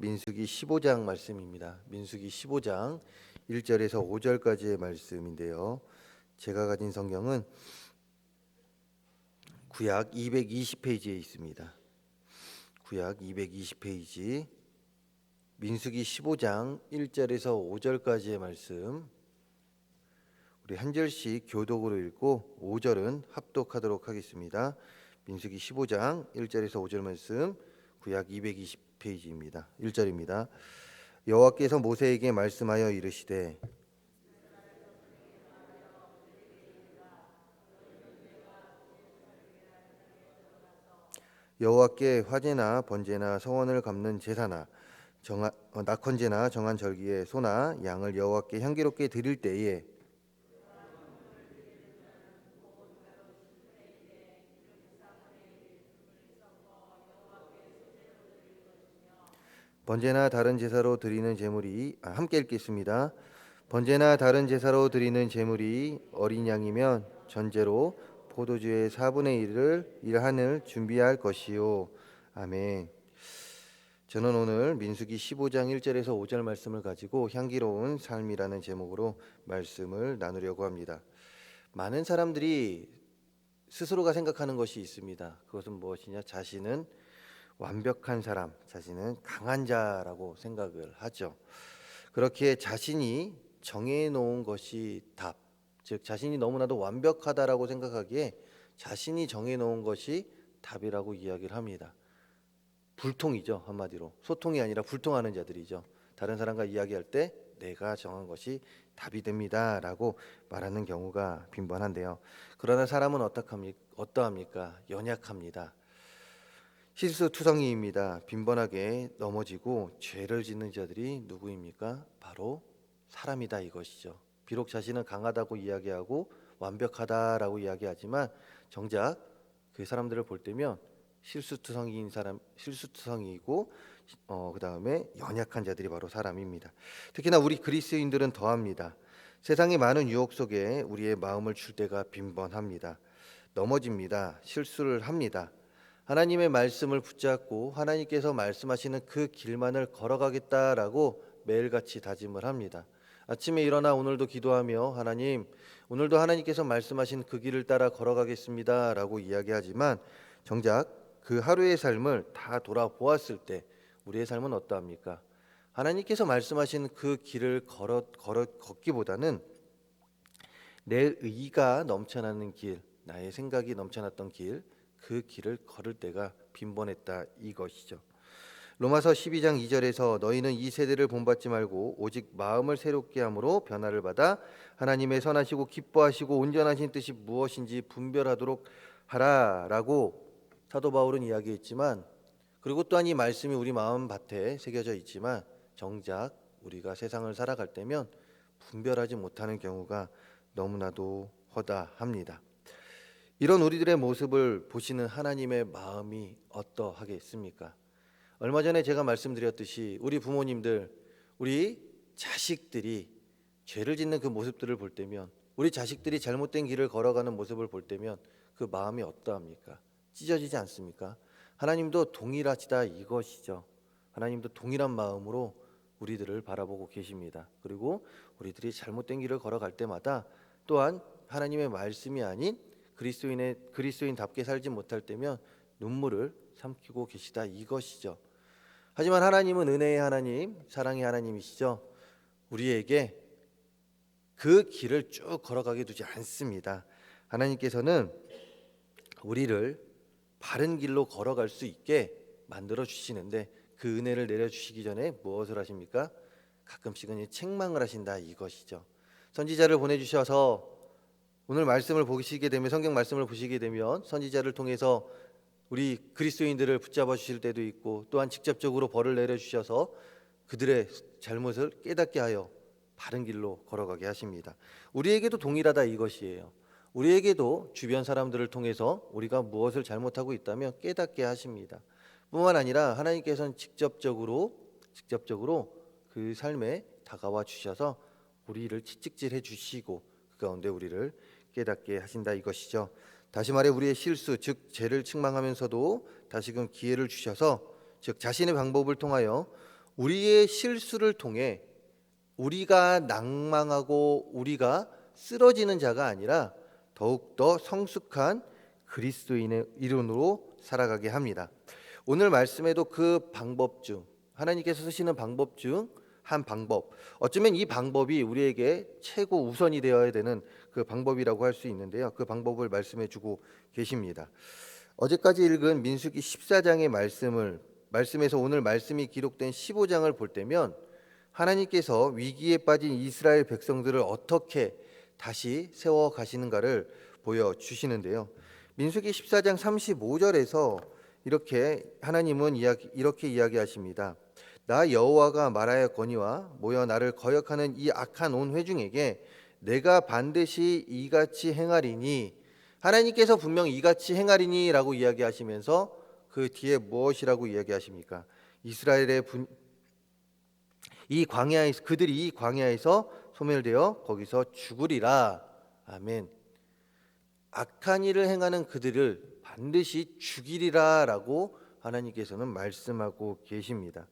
민수기 15장 말씀입니다. 민수기 15장 1절에서 5절까지의 말씀인데요. 제가 가진 성경은 구약 220페이지에 있습니다. 구약 220페이지 민수기 15장 1절에서 5절까지의 말씀, 우리 한 절씩 교독으로 읽고 5절은 합독하도록 하겠습니다. 민수기 15장 1절에서 5절 말씀, 구약 220페이지입니다. 1절입니다. 여호와께서 모세에게 말씀하여 이르시되 여호와께 화제나 번제나 성원을 갚는 제사나 낙헌제나 정한 절기에 소나 양을 여호와께 향기롭게 드릴 때에 번제나 다른 제사로 드리는 제물이 함께 읽겠습니다. 번제나 다른 제사로 드리는 제물이 어린 양이면 전제로 포도주의 4분의 1을 일한을 준비할 것이요. 아멘. 저는 오늘 민수기 15장 1절에서 5절 말씀을 가지고 향기로운 삶이라는 제목으로 말씀을 나누려고 합니다. 많은 사람들이 스스로가 생각하는 것이 있습니다. 그것은 무엇이냐? 자신은 완벽한 사람, 자신은 강한 자라고 생각을 하죠. 그렇게 자신이 정해놓은 것이 답, 즉 자신이 너무나도 완벽하다라고 생각하기에 자신이 정해놓은 것이 답이라고 이야기를 합니다. 불통이죠. 한마디로 소통이 아니라 불통하는 자들이죠. 다른 사람과 이야기할 때 내가 정한 것이 답이 됩니다 라고 말하는 경우가 빈번한데요. 그러나 사람은 어떠합니까? 연약합니다. 실수투성이입니다. 빈번하게 넘어지고 죄를 짓는 자들이 누구입니까? 바로 사람이다 이것이죠. 비록 자신은 강하다고 이야기하고 완벽하다라고 이야기하지만 정작 그 사람들을 볼 때면 실수투성이이고 그 다음에 연약한 자들이 바로 사람입니다. 특히나 우리 그리스도인들은 더합니다. 세상의 많은 유혹 속에 우리의 마음을 줄 때가 빈번합니다. 넘어집니다. 실수를 합니다. 하나님의 말씀을 붙잡고 하나님께서 말씀하시는 그 길만을 걸어가겠다라고 매일같이 다짐을 합니다. 아침에 일어나 오늘도 기도하며 하나님, 오늘도 하나님께서 말씀하신 그 길을 따라 걸어가겠습니다 라고 이야기하지만 정작 그 하루의 삶을 다 돌아보았을 때 우리의 삶은 어떠합니까? 하나님께서 말씀하신 그 길을 걷기보다는 내 의가 넘쳐나는 길, 나의 생각이 넘쳐났던 길, 그 길을 걸을 때가 빈번했다 이것이죠. 로마서 12장 2절에서 너희는 이 세대를 본받지 말고 오직 마음을 새롭게 함으로 변화를 받아 하나님의 선하시고 기뻐하시고 온전하신 뜻이 무엇인지 분별하도록 하라라고 사도 바울은 이야기했지만, 그리고 또한 이 말씀이 우리 마음밭에 새겨져 있지만 정작 우리가 세상을 살아갈 때면 분별하지 못하는 경우가 너무나도 허다합니다. 이런 우리들의 모습을 보시는 하나님의 마음이 어떠하겠습니까? 얼마 전에 제가 말씀드렸듯이 우리 부모님들, 우리 자식들이 죄를 짓는 그 모습들을 볼 때면, 우리 자식들이 잘못된 길을 걸어가는 모습을 볼 때면 그 마음이 어떠합니까? 찢어지지 않습니까? 하나님도 동일하시다 이것이죠. 하나님도 동일한 마음으로 우리들을 바라보고 계십니다. 그리고 우리들이 잘못된 길을 걸어갈 때마다 또한 하나님의 말씀이 아닌 그리스도인답게 살지 못할 때면 눈물을 삼키고 계시다 이것이죠. 하지만 하나님은 은혜의 하나님, 사랑의 하나님이시죠. 우리에게 그 길을 쭉 걸어가게 두지 않습니다. 하나님께서는 우리를 바른 길로 걸어갈 수 있게 만들어 주시는데 그 은혜를 내려주시기 전에 무엇을 하십니까? 가끔씩은 책망을 하신다 이것이죠. 선지자를 보내주셔서 오늘 말씀을 보시게 되면, 성경 말씀을 보시게 되면 선지자를 통해서 우리 그리스도인들을 붙잡아 주실 때도 있고, 또한 직접적으로 벌을 내려주셔서 그들의 잘못을 깨닫게 하여 바른 길로 걸어가게 하십니다. 우리에게도 동일하다 이것이에요. 우리에게도 주변 사람들을 통해서 우리가 무엇을 잘못하고 있다면 깨닫게 하십니다. 뿐만 아니라 하나님께서는 직접적으로 그 삶에 다가와 주셔서 우리를 채찍질해 주시고 그 가운데 우리를 깨닫게 하신다 이것이죠. 다시 말해 우리의 실수, 즉 죄를 책망하면서도 다시금 기회를 주셔서, 즉 자신의 방법을 통하여 우리의 실수를 통해 우리가 낭망하고 우리가 쓰러지는 자가 아니라 더욱더 성숙한 그리스도인의 이름으로 살아가게 합니다. 오늘 말씀에도 그 방법 중, 하나님께서 쓰시는 방법 중 한 방법, 어쩌면 이 방법이 우리에게 최고 우선이 되어야 되는 그 방법이라고 할 수 있는데요. 그 방법을 말씀해 주고 계십니다. 어제까지 읽은 민수기 14장의 말씀에서 오늘 말씀이 기록된 15장을 볼 때면 하나님께서 위기에 빠진 이스라엘 백성들을 어떻게 다시 세워 가시는가를 보여주시는데요. 민수기 14장 35절에서 하나님은 이렇게 이야기하십니다. 나 여호와가 말하였거니와 모여 나를 거역하는 이 악한 온 회중에게 내가 반드시 이같이 행하리니, 하나님께서 분명 이같이 행하리니라고 이야기하시면서 그 뒤에 무엇이라고 이야기하십니까? 그들이 이 광야에서 소멸되어 거기서 죽으리라. 아멘. 악한 일을 행하는 그들을 반드시 죽이리라라고 하나님께서는 말씀하고 계십니다.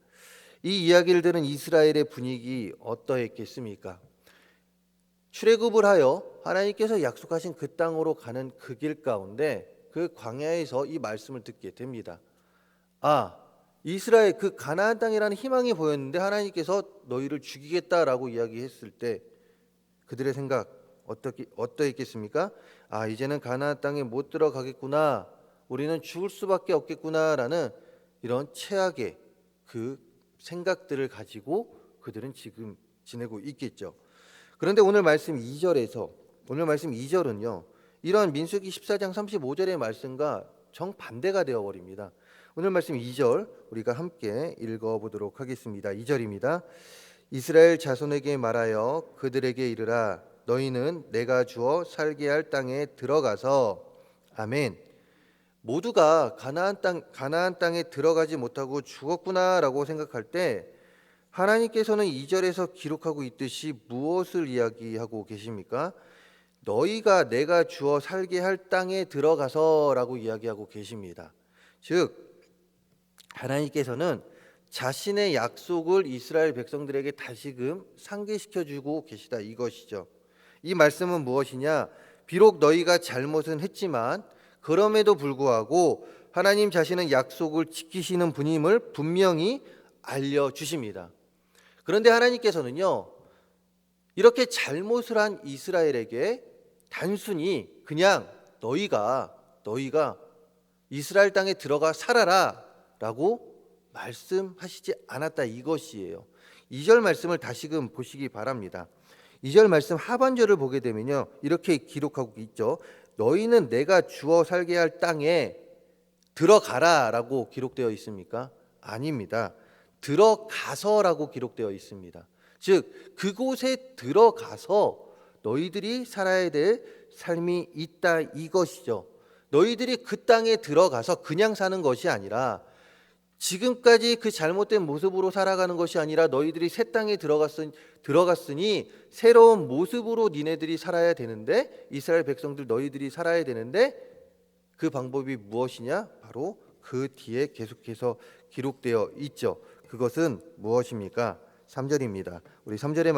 이 이야기를 들은 이스라엘의 분위기 어떠했겠습니까? 출애굽을 하여 하나님께서 약속하신 그 땅으로 가는 그 길 가운데 그 광야에서 이 말씀을 듣게 됩니다. 이스라엘 그 가나안 땅이라는 희망이 보였는데 하나님께서 너희를 죽이겠다라고 이야기했을 때 그들의 생각 어떠했겠습니까? 이제는 가나안 땅에 못 들어가겠구나, 우리는 죽을 수밖에 없겠구나라는 이런 최악의 그 생각들을 가지고 그들은 지금 지내고 있겠죠. 그런데 오늘 말씀 2절은요, 이런 민수기 14장 35절의 말씀과 정반대가 되어버립니다. 오늘 말씀 2절 우리가 함께 읽어보도록 하겠습니다. 2절입니다. 이스라엘 자손에게 말하여 그들에게 이르라, 너희는 내가 주어 살게 할 땅에 들어가서, 아멘. 모두가 가나안 땅에 들어가지 못하고 죽었구나라고 생각할 때 하나님께서는 2절에서 기록하고 있듯이 무엇을 이야기하고 계십니까? 너희가 내가 주어 살게 할 땅에 들어가서라고 이야기하고 계십니다. 즉 하나님께서는 자신의 약속을 이스라엘 백성들에게 다시금 상기시켜주고 계시다, 이것이죠. 이 말씀은 무엇이냐? 비록 너희가 잘못은 했지만 그럼에도 불구하고 하나님 자신은 약속을 지키시는 분임을 분명히 알려주십니다. 그런데 하나님께서는요, 이렇게 잘못을 한 이스라엘에게 단순히 그냥 너희가 이스라엘 땅에 들어가 살아라 라고 말씀하시지 않았다, 이것이에요. 2절 말씀을 다시금 보시기 바랍니다. 2절 말씀 하반절을 보게 되면요, 이렇게 기록하고 있죠. 너희는 내가 주어 살게 할 땅에 들어가라 라고 기록되어 있습니까? 아닙니다. 들어가서라고 기록되어 있습니다. 즉 그곳에 들어가서 너희들이 살아야 될 삶이 있다, 이것이죠. 너희들이 그 땅에 들어가서 그냥 사는 것이 아니라, 지금까지 그 잘못된 모습으로 살아가는 것이 아니라 너희들이 새 땅에 들어갔으니 새로운 모습으로 니네들이 살아야 되는데, 이스라엘 백성들 너희들이 살아야 되는데 그 방법이 무엇이냐? 바로 그 뒤에 계속해서 기록되어 있죠. 그것은 무엇입니까? 3절입니다. 우리 3절의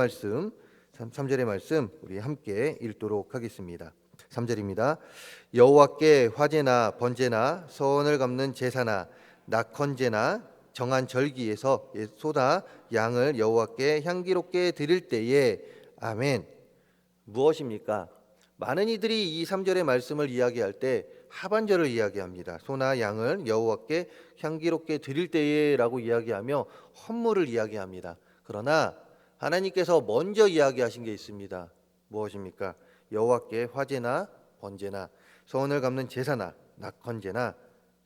말씀 우리 함께 읽도록 하겠습니다. 3절입니다. 여호와께 화제나 번제나 서원을 갚는 제사나 낙헌제나 정한 절기에서 소다 양을 여호와께 향기롭게 드릴 때에, 아멘. 무엇입니까? 많은 이들이 이 3절의 말씀을 이야기할 때 하반절을 이야기합니다. 소나 양을 여호와께 향기롭게 드릴 때에라고 이야기하며 헌물을 이야기합니다. 그러나 하나님께서 먼저 이야기하신 게 있습니다. 무엇입니까? 여호와께 화제나 번제나 서원을 갚는 제사나 낙헌제나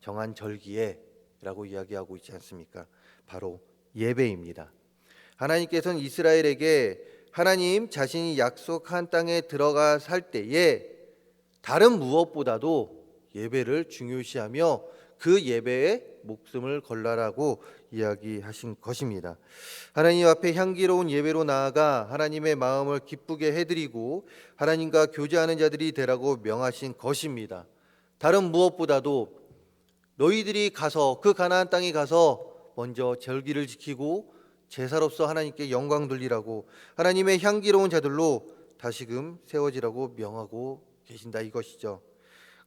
정한 절기에 라고 이야기하고 있지 않습니까? 바로 예배입니다. 하나님께서는 이스라엘에게 하나님 자신이 약속한 땅에 들어가 살 때에 다른 무엇보다도 예배를 중요시하며 그 예배에 목숨을 걸라라고 이야기하신 것입니다. 하나님 앞에 향기로운 예배로 나아가 하나님의 마음을 기쁘게 해드리고 하나님과 교제하는 자들이 되라고 명하신 것입니다. 다른 무엇보다도 너희들이 가서 그 가나안 땅에 가서 먼저 절기를 지키고 제사로서 하나님께 영광 돌리라고 하나님의 향기로운 자들로 다시금 세워지라고 명하고 계신다 이것이죠.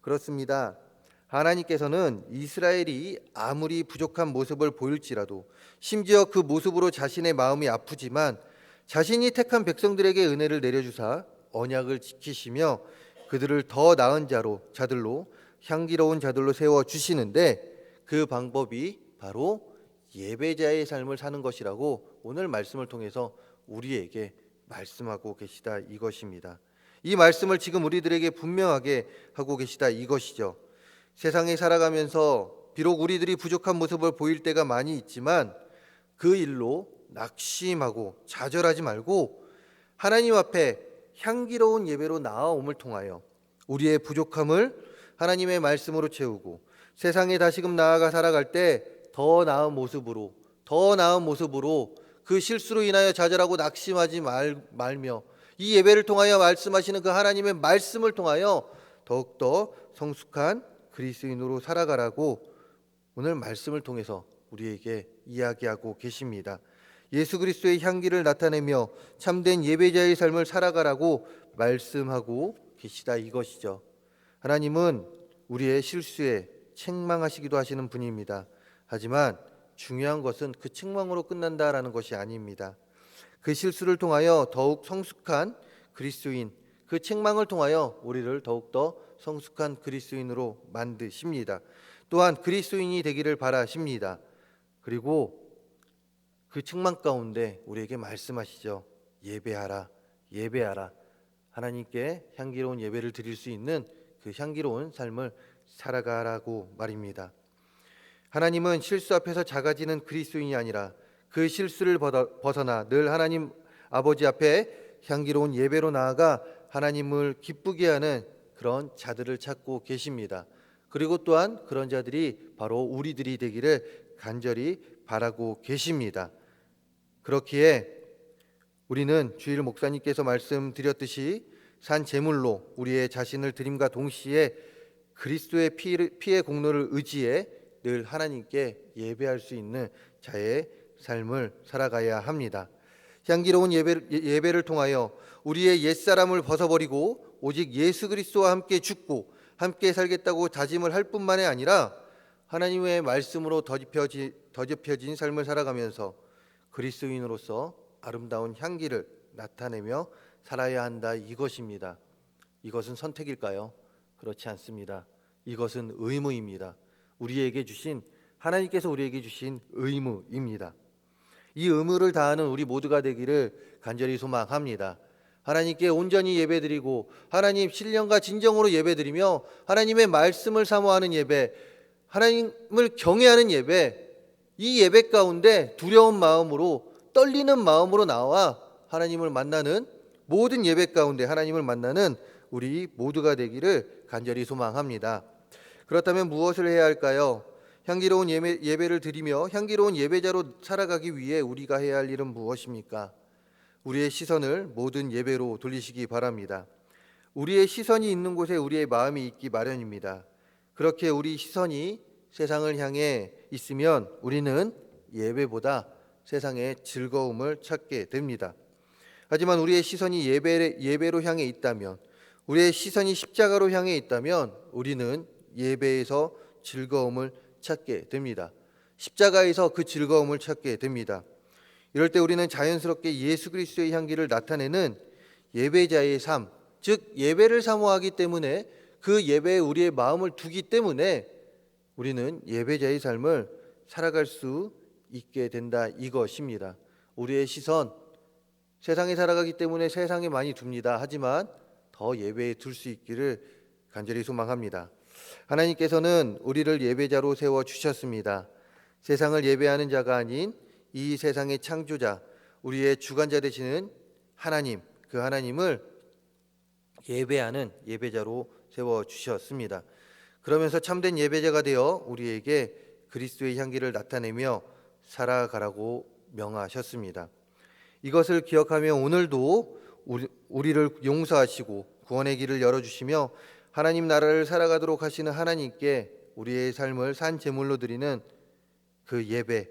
그렇습니다. 하나님께서는 이스라엘이 아무리 부족한 모습을 보일지라도 심지어 그 모습으로 자신의 마음이 아프지만 자신이 택한 백성들에게 은혜를 내려주사 언약을 지키시며 그들을 더 나은 자들로 향기로운 자들로 세워 주시는데 그 방법이 바로 예배자의 삶을 사는 것이라고 오늘 말씀을 통해서 우리에게 말씀하고 계시다 이것입니다. 이 말씀을 지금 우리들에게 분명하게 하고 계시다 이것이죠. 세상에 살아가면서 비록 우리들이 부족한 모습을 보일 때가 많이 있지만 그 일로 낙심하고 좌절하지 말고 하나님 앞에 향기로운 예배로 나아옴을 통하여 우리의 부족함을 하나님의 말씀으로 채우고 세상에 다시금 나아가 살아갈 때 더 나은 모습으로 그 실수로 인하여 좌절하고 낙심하지 말며 이 예배를 통하여 말씀하시는 그 하나님의 말씀을 통하여 더욱더 성숙한 그리스도인으로 살아가라고 오늘 말씀을 통해서 우리에게 이야기하고 계십니다. 예수 그리스도의 향기를 나타내며 참된 예배자의 삶을 살아가라고 말씀하고 계시다 이것이죠. 하나님은 우리의 실수에 책망하시기도 하시는 분입니다. 하지만 중요한 것은 그 책망으로 끝난다라는 것이 아닙니다. 그 실수를 통하여 더욱 성숙한 그리스도인, 그 책망을 통하여 우리를 더욱더 성숙한 그리스도인으로 만드십니다. 또한 그리스도인이 되기를 바라십니다. 그리고 그 책망 가운데 우리에게 말씀하시죠. 예배하라, 예배하라. 하나님께 향기로운 예배를 드릴 수 있는 그 향기로운 삶을 살아가라고 말입니다. 하나님은 실수 앞에서 작아지는 그리스도인이 아니라 그 실수를 벗어나 늘 하나님 아버지 앞에 향기로운 예배로 나아가 하나님을 기쁘게 하는 그런 자들을 찾고 계십니다. 그리고 또한 그런 자들이 바로 우리들이 되기를 간절히 바라고 계십니다. 그렇기에 우리는 주일 목사님께서 말씀드렸듯이 산 제물로 우리의 자신을 드림과 동시에 그리스도의 피의 공로를 의지해 늘 하나님께 예배할 수 있는 자의 삶을 살아가야 합니다. 향기로운 예배를 통하여 우리의 옛사람을 벗어버리고 오직 예수 그리스도와 함께 죽고 함께 살겠다고 다짐을 할 뿐만이 아니라 하나님의 말씀으로 더접혀진 삶을 살아가면서 그리스도인으로서 아름다운 향기를 나타내며 살아야 한다 이것입니다. 이것은 선택일까요? 그렇지 않습니다. 이것은 의무입니다. 하나님께서 우리에게 주신 의무입니다. 이 의무를 다하는 우리 모두가 되기를 간절히 소망합니다. 하나님께 온전히 예배드리고 하나님 신령과 진정으로 예배드리며 하나님의 말씀을 사모하는 예배, 하나님을 경외하는 예배, 이 예배 가운데 두려운 마음으로 떨리는 마음으로 나와 하나님을 만나는 모든 예배 가운데 하나님을 만나는 우리 모두가 되기를 간절히 소망합니다. 그렇다면 무엇을 해야 할까요? 향기로운 예배를 드리며 향기로운 예배자로 살아가기 위해 우리가 해야 할 일은 무엇입니까? 우리의 시선을 모든 예배로 돌리시기 바랍니다. 우리의 시선이 있는 곳에 우리의 마음이 있기 마련입니다. 그렇게 우리 시선이 세상을 향해 있으면 우리는 예배보다 세상의 즐거움을 찾게 됩니다. 하지만 우리의 시선이 예배로 향해 있다면, 우리의 시선이 십자가로 향해 있다면 우리는 예배에서 즐거움을 찾게 됩니다. 십자가에서 그 즐거움을 찾게 됩니다. 이럴 때 우리는 자연스럽게 예수 그리스도의 향기를 나타내는 예배자의 삶, 즉 예배를 사모하기 때문에 그 예배에 우리의 마음을 두기 때문에 우리는 예배자의 삶을 살아갈 수 있게 된다 이것입니다. 우리의 시선, 세상에 살아가기 때문에 세상에 많이 둡니다. 하지만 더 예배에 둘 수 있기를 간절히 소망합니다. 하나님께서는 우리를 예배자로 세워 주셨습니다. 세상을 예배하는 자가 아닌 이 세상의 창조자, 우리의 주관자 되시는 하나님, 그 하나님을 예배하는 예배자로 세워 주셨습니다. 그러면서 참된 예배자가 되어 우리에게 그리스도의 향기를 나타내며 살아가라고 명하셨습니다. 이것을 기억하며 오늘도 우리를 용서하시고 구원의 길을 열어주시며 하나님 나라를 살아가도록 하시는 하나님께 우리의 삶을 산 제물로 드리는 그 예배,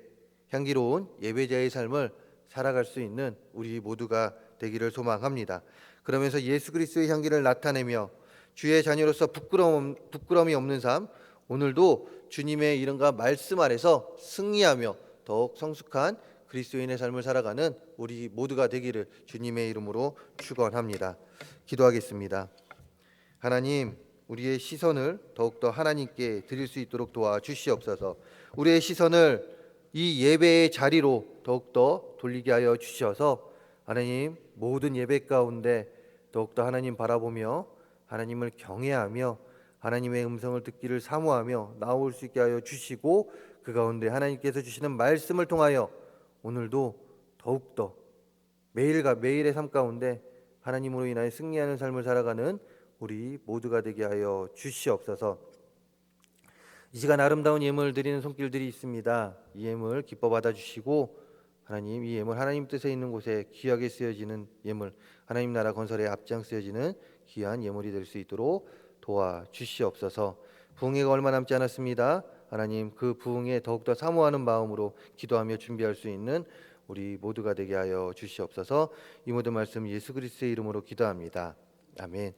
향기로운 예배자의 삶을 살아갈 수 있는 우리 모두가 되기를 소망합니다. 그러면서 예수 그리스도의 향기를 나타내며 주의 자녀로서 부끄러움이 없는 삶, 오늘도 주님의 이름과 말씀 아래서 승리하며 더욱 성숙한 그리스도인의 삶을 살아가는 우리 모두가 되기를 주님의 이름으로 축원합니다. 기도하겠습니다. 하나님, 우리의 시선을 더욱더 하나님께 드릴 수 있도록 도와주시옵소서. 우리의 시선을 이 예배의 자리로 더욱더 돌리게 하여 주셔서 하나님, 모든 예배 가운데 더욱더 하나님 바라보며 하나님을 경외하며 하나님의 음성을 듣기를 사모하며 나올 수 있게 하여 주시고, 그 가운데 하나님께서 주시는 말씀을 통하여 오늘도 더욱더 매일과 매일의 삶 가운데 하나님으로 인하여 승리하는 삶을 살아가는 우리 모두가 되게 하여 주시옵소서. 이 시간 아름다운 예물 드리는 손길들이 있습니다. 이 예물 기뻐 받아주시고, 하나님, 이 예물 하나님 뜻에 있는 곳에 귀하게 쓰여지는 예물, 하나님 나라 건설에 앞장쓰여지는 귀한 예물이 될 수 있도록 도와주시옵소서. 부흥회가 얼마 남지 않았습니다. 하나님, 그 부흥에 더욱더 사모하는 마음으로 기도하며 준비할 수 있는 우리 모두가 되게 하여 주시옵소서. 이 모든 말씀 예수 그리스도의 이름으로 기도합니다. 아멘.